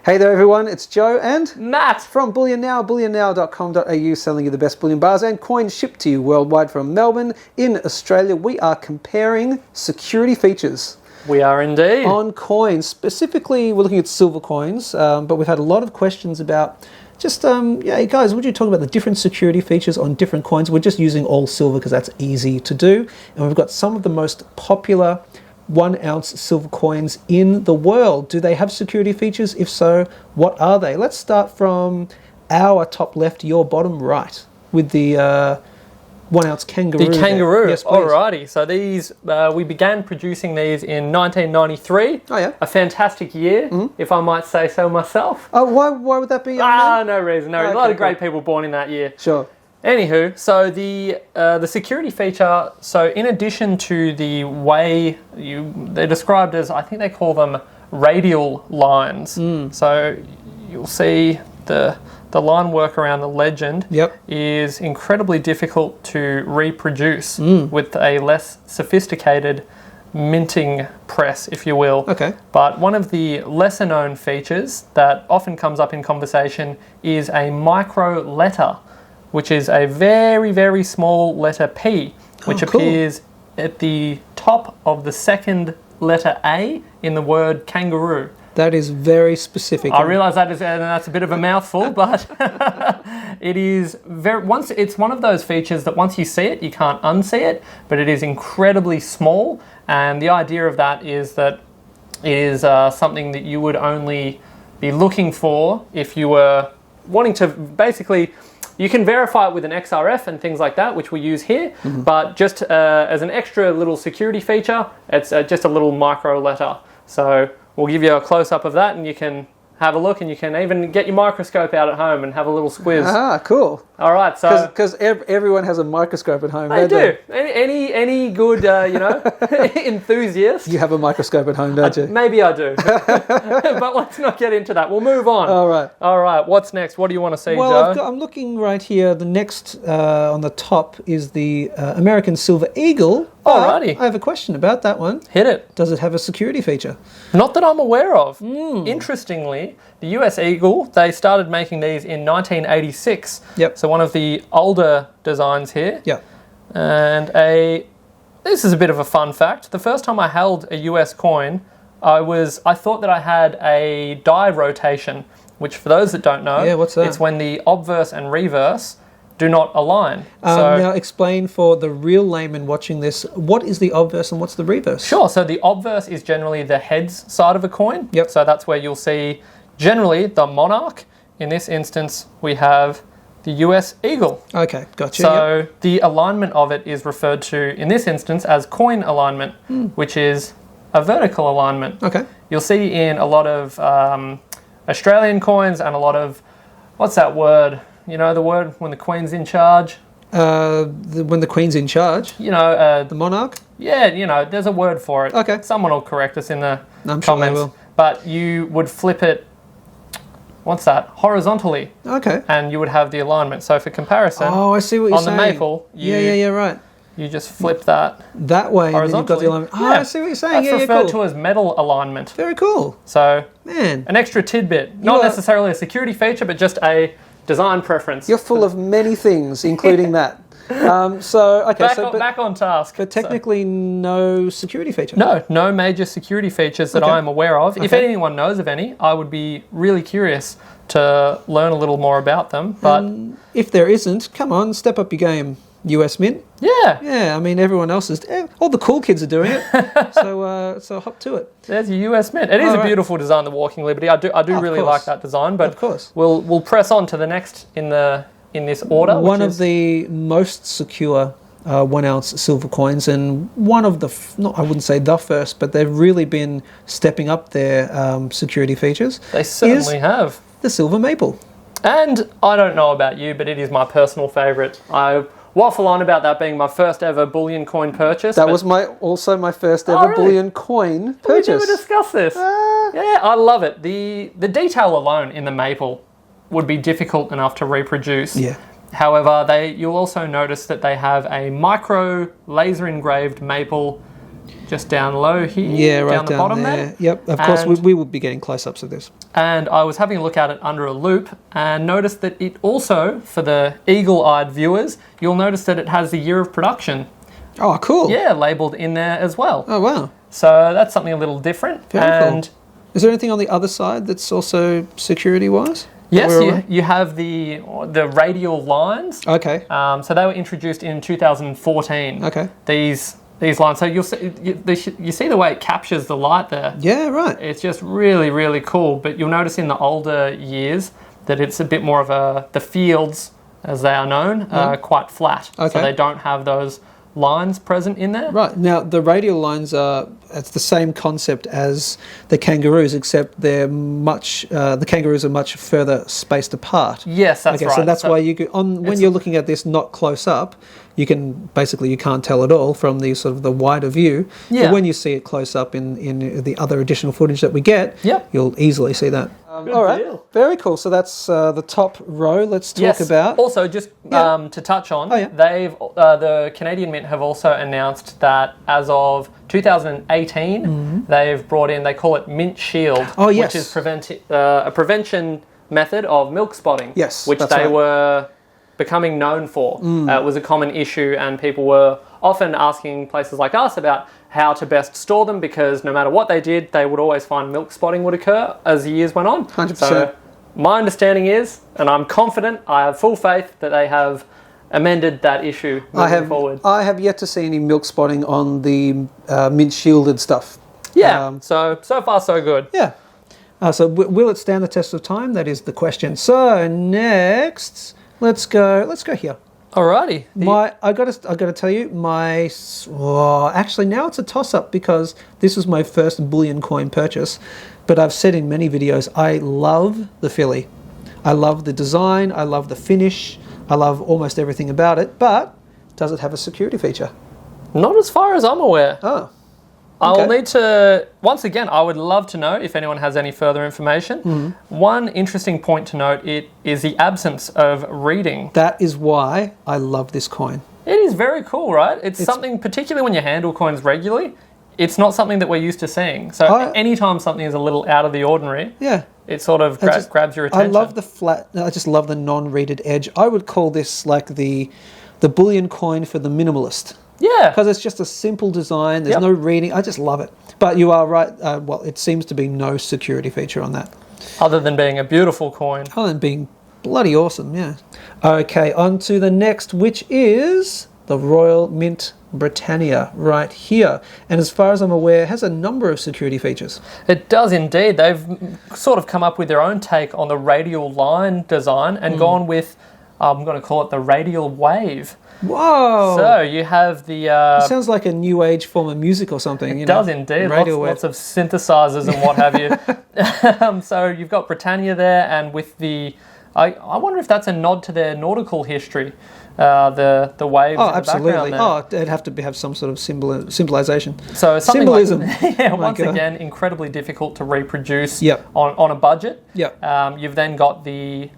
Hey there everyone, it's Joe and Matt from Bullion Now, bullionnow.com.au, selling you the best bullion bars and coins shipped to you worldwide from Melbourne in Australia. We are comparing security features. We are indeed. On coins. Specifically, we're looking at silver coins, but we've had a lot of questions about just, hey guys, would you talk about the different security features on different coins? We're just using all silver because that's easy to do. And we've got some of the most popular 1 ounce silver coins in the world. Do they have security features? If so, what are they? Let's start from our top left, your bottom right, with the 1 ounce Kangaroo. The Kangaroo. There. Yes, please. Alrighty. So these, we began producing these in 1993. Oh yeah. A fantastic year, if I might say so myself. Oh, why would that be? No reason. No, Oh, a lot okay, of great people born in that year. Sure. Anywho, so the security feature, so in addition to the way they're described as, I think they call them radial lines. So you'll see the line work around the legend is incredibly difficult to reproduce with a less sophisticated minting press, if you will. Okay. But one of the lesser known features that often comes up in conversation is a micro letter, which is a very, very small letter P, which appears at the top of the second letter A in the word kangaroo. That is very specific. I realise that's a bit of a mouthful, but it is it's one of those features that once you see it, you can't unsee it, but it is incredibly small, and the idea of that is that it is something that you would only be looking for if you were wanting to basically. You can verify it with an XRF and things like that, which we use here, but just as an extra little security feature, it's just a little micro letter. So we'll give you a close-up of that, and you can have a look, and you can even get your microscope out at home and have a little squiz. Ah, cool. All right, so because everyone has a microscope at home. They do. Any good enthusiast. You have a microscope at home, don't you? Maybe I do, but let's not get into that. We'll move on. All right. What's next? What do you want to see, Well, Joe? I'm looking right here. The next on the top is the American Silver Eagle. Alrighty. I have a question about that one. Hit it. Does it have a security feature? Not that I'm aware of. Interestingly, the US Eagle, they started making these in 1986. Yep. So one of the older designs here. Yeah. And this is a bit of a fun fact. The first time I held a US coin, I thought that I had a die rotation, which for those that don't know, what's that? It's when the obverse and reverse do not align. Now explain for the real layman watching this, what is the obverse and what's the reverse? Sure, so the obverse is generally the heads side of a coin. Yep. So that's where you'll see generally the monarch. In this instance, we have the US Eagle. Okay, gotcha. So the alignment of it is referred to, in this instance, as coin alignment, which is a vertical alignment. Okay. You'll see in a lot of Australian coins and a lot of, what's that word? You know the word when the Queen's in charge? When the Queen's in charge? You know... the monarch? Yeah, there's a word for it. Okay. Someone will correct us in the I'm comments. sure they will. But you would flip it, what's that? Horizontally. Okay. And you would have the alignment. So for comparison... Oh, I see what you're saying. On the maple... Yeah, right. You just flip that that way, and then you've got the alignment. Oh, I see what you're saying. That's referred to as metal alignment. Very cool. So, man, an extra tidbit. Not necessarily a security feature, but just a design preference. You're full of many things, including that. Back on task. But technically, no security feature. No major security features that I'm aware of. If anyone knows of any, I would be really curious to learn a little more about them. But if there isn't, come on, step up your game, US Mint. Yeah. I mean, everyone else is. All the cool kids are doing it. so hop to it. There's your US Mint. It is a beautiful design, the Walking Liberty. I do really like that design. But of course, we'll press on to the next in this order. One of the most secure 1 ounce silver coins, and one of the I wouldn't say the first, but they've really been stepping up their security features. They certainly have. The silver maple. And I don't know about you, but it is my personal favourite. I waffle on about that being my first ever bullion coin purchase. That was also my first ever bullion coin purchase. We never discussed this. Yeah, I love it. The detail alone in the maple would be difficult enough to reproduce. Yeah. However, you'll also notice that they have a micro laser engraved maple just down low here. Yeah, right down the bottom there. Yep, of course, we will be getting close-ups of this. And I was having a look at it under a loop and noticed that it also, for the eagle-eyed viewers, you'll notice that it has the year of production. Oh, cool. Yeah, labelled in there as well. Oh, wow. So that's something a little different. Very cool. Is there anything on the other side that's also security-wise? Yes, you have the Radial Lines. Okay. So they were introduced in 2014. Okay. These lines. So you see the way it captures the light there. Yeah, right. It's just really, really cool. But you'll notice in the older years that it's a bit more of the fields, as they are known, quite flat. Okay. So they don't have those lines present in there. Right. Now, the radial lines it's the same concept as the Kangaroos, except they're the Kangaroos are much further spaced apart. Yes, that's right. So that's why when you're looking at this not close up, you can't tell at all from the sort of the wider view. Yeah. But when you see it close up in the other additional footage that we get, you'll easily see that. All right, deal. Very cool. So that's the top row. Let's talk about. Also, just to touch on, the Canadian Mint have also announced that as of 2018, they've brought in, they call it Mint Shield, which is a prevention method of milk spotting, which they were becoming known for. It was a common issue, and people were often asking places like us about how to best store them, because no matter what they did, they would always find milk spotting would occur as the years went on. 100%. So my understanding is, and I'm confident, I have full faith that they have amended that issue moving forward. I have yet to see any milk spotting on the mint shielded stuff. Yeah, so far so good. Yeah. So will it stand the test of time? That is the question. So next, let's go here. Alrighty. I got to tell you, actually now it's a toss-up, because this was my first bullion coin purchase. But I've said in many videos, I love the Philly. I love the design. I love the finish. I love almost everything about it. But does it have a security feature? Not as far as I'm aware. Oh. I'll need to, once again, I would love to know if anyone has any further information. One interesting point to note is the absence of reading. That is why I love this coin. It is very cool, right? It's something, particularly when you handle coins regularly, it's not something that we're used to seeing. So anytime something is a little out of the ordinary, it sort of grabs your attention. I love the flat, I just love the non-readed edge. I would call this like the bullion coin for the minimalist. Yeah. Because it's just a simple design. There's no reading. I just love it. But you are right. It seems to be no security feature on that. Other than being a beautiful coin. Other than being bloody awesome, yeah. Okay, on to the next, which is the Royal Mint Britannia right here. And as far as I'm aware, has a number of security features. It does indeed. They've sort of come up with their own take on the radial line design and gone with, I'm going to call it the radial wave. Whoa! So you have the... it sounds like a new age form of music or something. It does indeed. Lots of synthesizers and what have you. So you've got Britannia there, and with the... I wonder if that's a nod to their nautical history, the waves in the background there. Oh, it'd have to have some sort of symbolization. So symbolism. Once again, incredibly difficult to reproduce Yep. on a budget. Yep. You've then got the...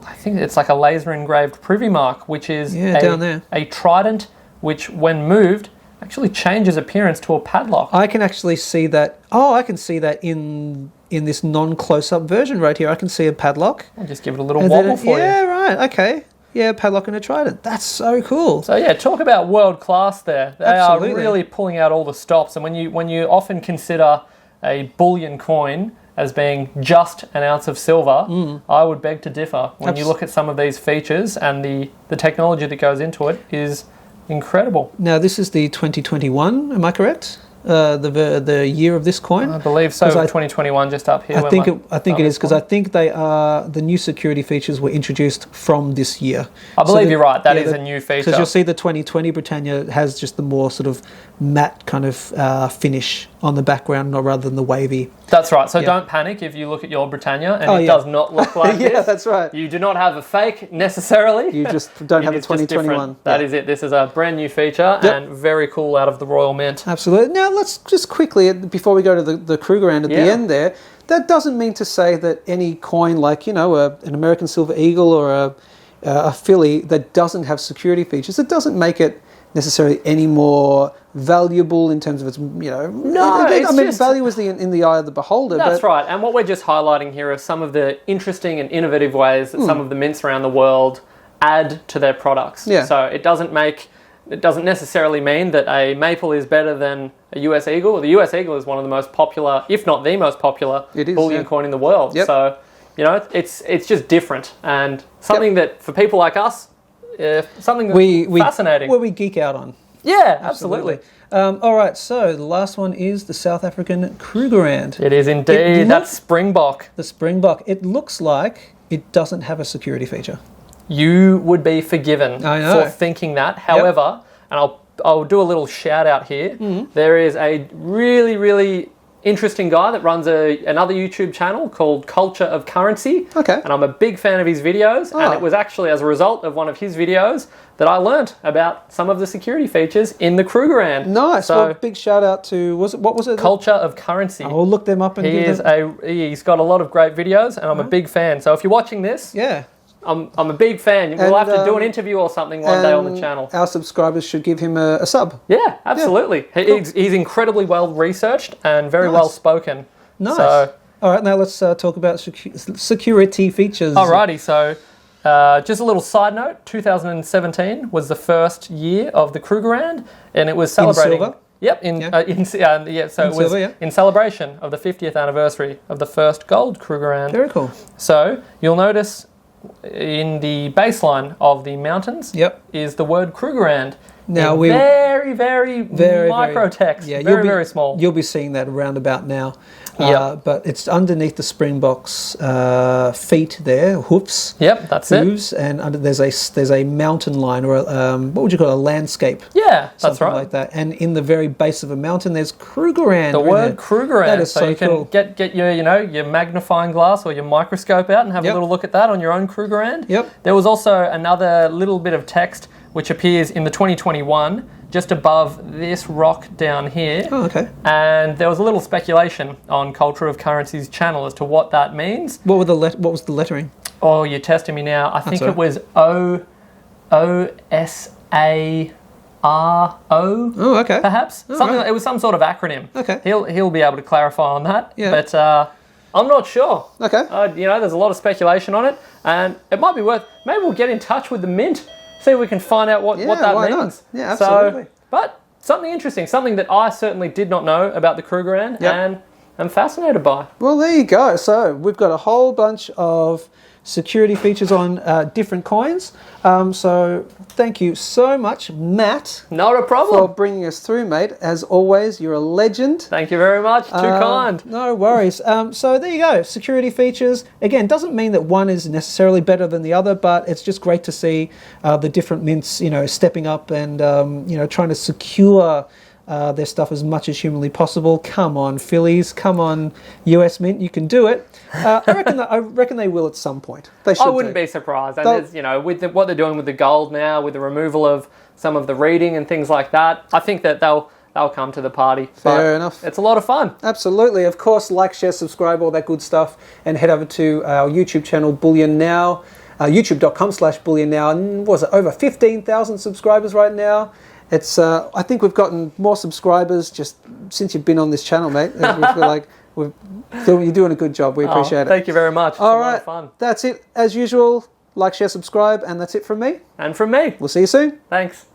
I think it's like a laser engraved privy mark, which is down there. A trident, which when moved actually changes appearance to a padlock. I can actually see that. Oh, I can see that in this non-close-up version right here. I can see a padlock. I'll just give it a little wobble for you. Yeah, right. Okay. Yeah, padlock and a trident. That's so cool. So yeah, talk about world class there. They are really pulling out all the stops. And when you often consider a bullion coin as being just an ounce of silver, I would beg to differ. When you look at some of these features and the technology that goes into it is incredible. Now, this is the 2021, am I correct? The year of this coin? I believe so. 2021 just up here. I think it is, because I think the new security features were introduced from this year. I believe you're right. That is a new feature. Because you'll see the 2020 Britannia has just the more sort of matte kind of finish on the background, rather than the wavy. That's right. So don't panic if you look at your Britannia and it does not look like this. Yeah, that's right. You do not have a fake necessarily. You just don't have a 2021. That is it. This is a brand new feature and very cool out of the Royal Mint. Absolutely. Now let's just quickly, before we go to the Krugerrand at the end there, that doesn't mean to say that any coin like, an American Silver Eagle or a Philly that doesn't have security features, it doesn't make it necessarily any more valuable in terms of its, No, value is in the eye of the beholder. That's right. And what we're just highlighting here are some of the interesting and innovative ways that some of the mints around the world add to their products. Yeah. So it doesn't necessarily mean that a maple is better than a US Eagle. The US Eagle is one of the most popular, if not the most popular, bullion coin in the world. Yep. So, it's just different, and something that for people like us, something that's fascinating. Where we geek out on. Yeah, absolutely. All right, so the last one is the South African Krugerrand. It is indeed. That's Springbok. The Springbok. It looks like it doesn't have a security feature. You would be forgiven for thinking that. However, and I'll do a little shout out here. There is a really, really interesting guy that runs another YouTube channel called Culture of Currency. Okay. And I'm a big fan of his videos. And it was actually as a result of one of his videos that I learnt about some of the security features in the Krugerrand. Nice. So, well, big shout out to, what was it? Culture of Currency. I'll look them up and he's got a lot of great videos, and I'm a big fan. So if you're watching this, I'm a big fan. We'll have to do an interview or something one day on the channel. Our subscribers should give him a sub. Yeah, absolutely. Yeah. Cool. He's incredibly well researched and very well spoken. Nice. So, all right, now let's talk about security features. Alrighty, so just a little side note, 2017 was the first year of the Krugerrand, and it was celebrating... In silver? Yep, so it was in celebration of the 50th anniversary of the first gold Krugerrand. Very cool. So you'll notice in the baseline of the mountains is the word Krugerrand. Now very, very micro text. Yeah, very small. You'll be seeing that around about now. But it's underneath the Springbok's feet there, hoofs. Yep, that's hooves, and under there's a mountain line, or what would you call it, a landscape? Yeah, that's right. Like that. And in the very base of a mountain, there's Krugerrand. The word Krugerrand. That is so you can cool. Get your magnifying glass or your microscope out and have a little look at that on your own Krugerrand. Yep. There was also another little bit of text which appears in the 2021 just above this rock down here. Oh, okay. And there was a little speculation on Culture of Currency's channel as to what that means. What was the lettering? Oh, you're testing me now. I think it was OSARO. Oh, okay. Perhaps It was some sort of acronym. Okay. He'll be able to clarify on that. Yeah. But I'm not sure. Okay. There's a lot of speculation on it, and it might be worth. Maybe we'll get in touch with the Mint. See if we can find out what that means. Not? Yeah, absolutely. But something interesting, something that I certainly did not know about the Krugerrand, and I'm fascinated by. Well, there you go. So we've got a whole bunch of security features on different coins. So thank you so much, Matt. Not a problem. For bringing us through, mate. As always, you're a legend. Thank you very much. Too kind. No worries. So there you go. Security features. Again, doesn't mean that one is necessarily better than the other, but it's just great to see the different mints, stepping up and, trying to secure their stuff as much as humanly possible. Come on, Phillies. Come on, US Mint. You can do it. I reckon they will at some point. They should. I wouldn't be surprised. And with what they're doing with the gold now, with the removal of some of the reading and things like that, I think that they'll come to the party. Fair enough. It's a lot of fun. Absolutely. Of course, like, share, subscribe, all that good stuff, and head over to our YouTube channel, Bullion Now, youtube.com/Bullion Now, and was it over 15,000 subscribers right now? It's. I think we've gotten more subscribers just since you've been on this channel, mate. You're doing a good job. We appreciate it. Thank you very much. It's a lot of fun. That's it. As usual, like, share, subscribe, and that's it from me. And from me. We'll see you soon. Thanks.